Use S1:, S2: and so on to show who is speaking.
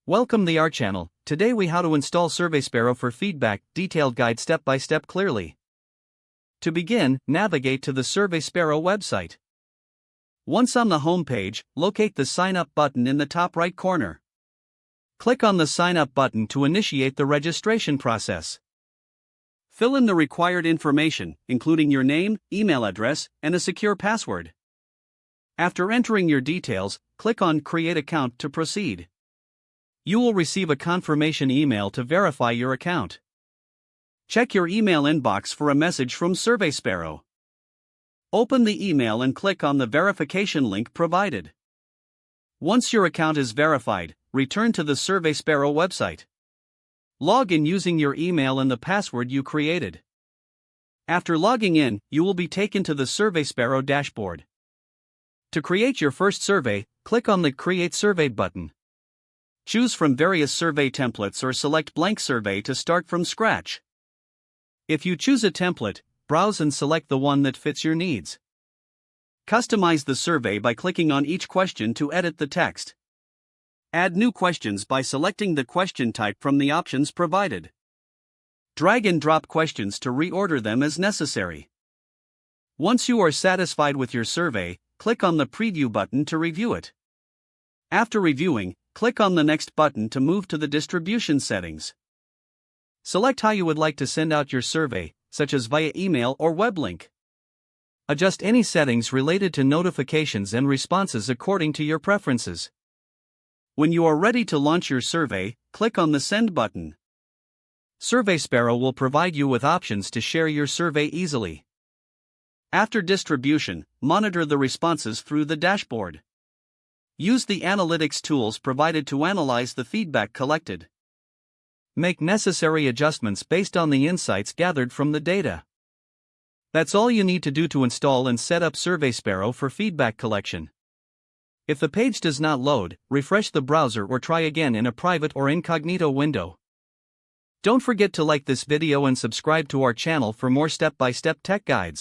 S1: Welcome to our channel. Today we how to install SurveySparrow for feedback, detailed guide step by step clearly. To begin, navigate to the SurveySparrow website. Once on the home page, locate the Sign Up button in the top right corner. Click on the Sign Up button to initiate the registration process. Fill in the required information, including your name, email address, and a secure password. After entering your details, click on Create Account to proceed. You will receive a confirmation email to verify your account. Check your email inbox for a message from SurveySparrow. Open the email and click on the verification link provided. Once your account is verified, return to the SurveySparrow website. Log in using your email and the password you created. After logging in, you will be taken to the SurveySparrow dashboard. To create your first survey, click on the Create Survey button. Choose from various survey templates or select Blank Survey to start from scratch. If you choose a template, browse and select the one that fits your needs. Customize the survey by clicking on each question to edit the text. Add new questions by selecting the question type from the options provided. Drag and drop questions to reorder them as necessary. Once you are satisfied with your survey, click on the Preview button to review it. After reviewing, click on the Next button to move to the distribution settings. Select how you would like to send out your survey, such as via email or web link. Adjust any settings related to notifications and responses according to your preferences. When you are ready to launch your survey, click on the Send button. SurveySparrow will provide you with options to share your survey easily. After distribution, monitor the responses through the dashboard. Use the analytics tools provided to analyze the feedback collected. Make necessary adjustments based on the insights gathered from the data. That's all you need to do to install and set up SurveySparrow for feedback collection. If the page does not load, refresh the browser or try again in a private or incognito window. Don't forget to like this video and subscribe to our channel for more step-by-step tech guides.